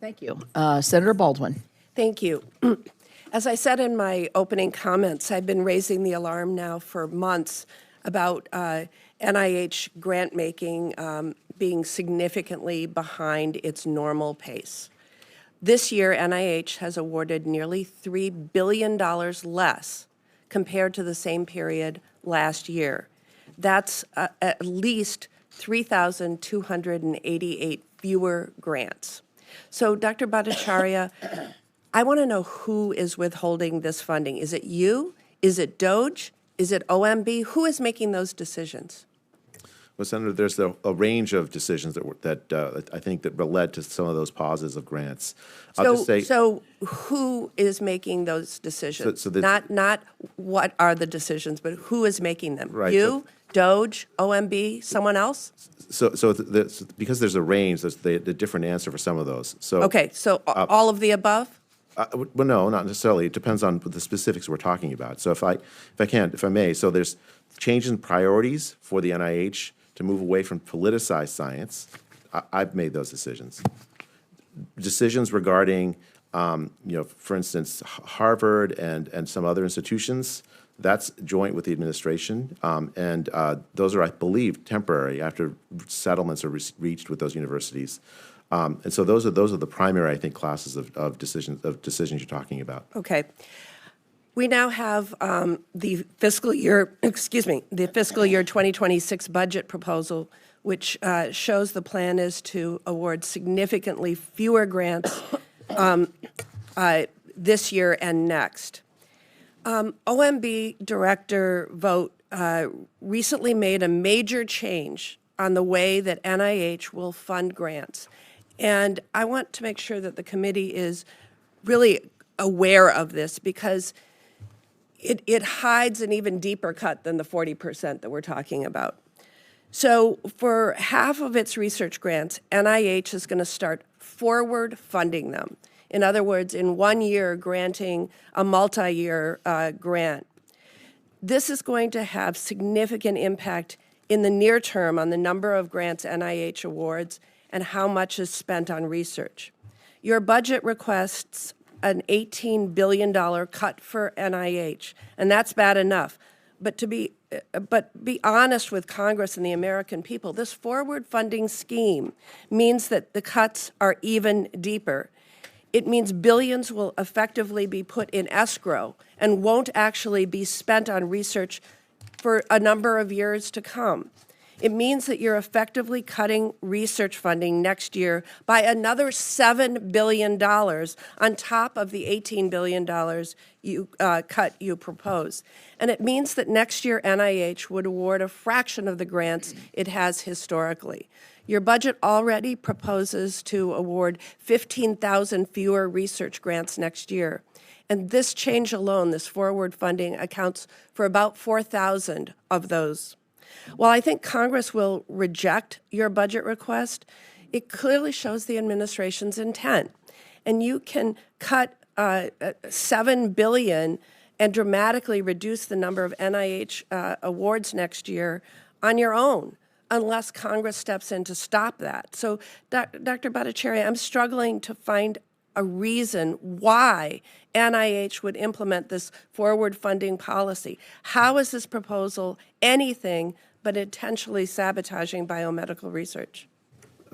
Thank you. Senator Baldwin. Thank you. As I said in my opening comments, I've been raising the alarm now for months about NIH grant making being significantly behind its normal pace. This year, NIH has awarded nearly $3 billion less compared to the same period last year. That's at least 3,288 fewer grants. So, Dr. Bhattacharya, I want to know who is withholding this funding. Is it you? Is it DOGE? Is it OMB? Who is making those decisions? Well, Senator, there's a range of decisions that I think that led to some of those pauses of grants. I'll just say, So who is making those decisions? Not what are the decisions, but who is making them? Right, You, DOGE, OMB, someone else? because there's a range, there's the different answer for some of those. So Okay, so all of the above? well, no, not necessarily. It depends on the specifics we're talking about. So if I may, so there's change in priorities for the NIH to move away from politicized science. I've made those decisions. Decisions regarding, for instance, Harvard and some other institutions, that's joint with the administration, and those are, I believe, temporary after settlements are reached with those universities. And so those are the primary, I think, classes of decisions you're talking about. Okay. We now have the fiscal year 2026 budget proposal, which shows the plan is to award significantly fewer grants this year and next. OMB Director Vogt recently made a major change on the way that NIH will fund grants. And I want to make sure that the committee is really aware of this because it hides an even deeper cut than the 40% that we're talking about. So for half of its research grants, NIH is going to start forward funding them. In other words, in 1 year, granting a multi-year grant. This is going to have significant impact in the near term on the number of grants NIH awards and how much is spent on research. Your budget requests an $18 billion cut for NIH, and that's bad enough. But be honest with Congress and the American people. This forward funding scheme means that the cuts are even deeper. It means billions will effectively be put in escrow and won't actually be spent on research for a number of years to come. It means that you're effectively cutting research funding next year by another $7 billion on top of the $18 billion cut you propose. And it means that next year NIH would award a fraction of the grants it has historically. Your budget already proposes to award 15,000 fewer research grants next year. And this change alone, this forward funding, accounts for about 4,000 of those. While I think Congress will reject your budget request, it clearly shows the administration's intent. And you can cut $7 billion and dramatically reduce the number of NIH awards next year on your own, unless Congress steps in to stop that. So, Dr. Bhattacharya, I'm struggling to find a reason why NIH would implement this forward funding policy. How is this proposal anything but intentionally sabotaging biomedical research?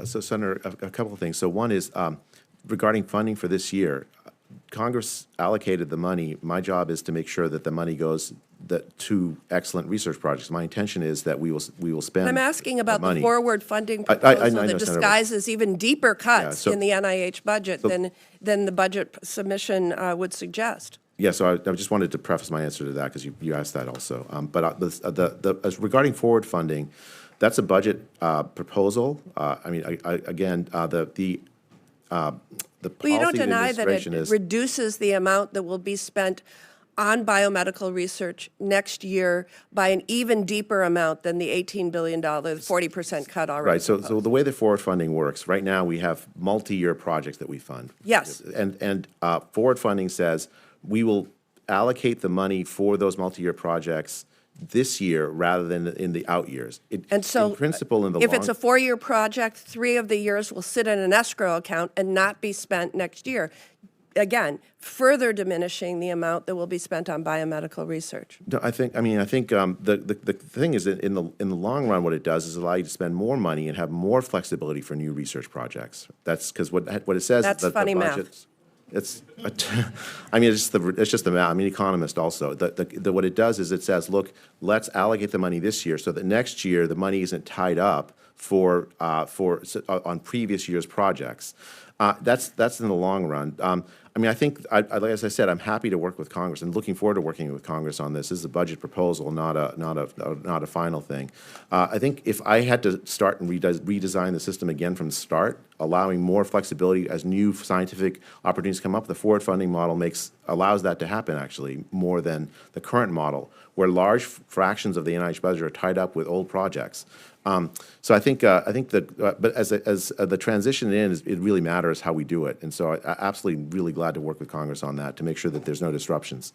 So, Senator, a couple of things. So one is regarding funding for this year. Congress allocated the money. My job is to make sure that the money goes to excellent research projects. My intention is that we will spend. I'm asking about the money. forward funding proposal that disguises even deeper cuts so, in the NIH budget than the budget submission would suggest. Yeah, so I just wanted to preface my answer to that because you asked that also. As regarding forward funding, that's a budget proposal. The policy you don't deny that it is reduces the amount that will be spent on biomedical research next year by an even deeper amount than the $18 billion, 40% cut already. Right, so the way the forward funding works, right now we have multi-year projects that we fund. Yes. And forward funding says we will allocate the money for those multi-year projects this year rather than in the out years. And so, in principle, in the if long, it's a 4-year project, 3 of the years will sit in an escrow account and not be spent next year. Again, further diminishing the amount that will be spent on biomedical research. No, I think the thing is that in the long run, what it does is allow you to spend more money and have more flexibility for new research projects. That's because what it says That's is that funny the math. budget. I mean, it's just the math. I'm an economist also. What it does is it says, look, let's allocate the money this year so that next year the money isn't tied up on previous year's projects. That's in the long run. I mean, I think, as I said, I'm happy to work with Congress and looking forward to working with Congress on this. This is a budget proposal, not a final thing. I think if I had to start and redesign the system again from the start, allowing more flexibility as new scientific opportunities come up, the forward funding model allows that to happen actually more than the current model, where large fractions of the NIH budget are tied up with old projects. So I think that, but as the transition it really matters how we do it. And so I absolutely really glad to work with Congress on that to make sure that there's no disruptions.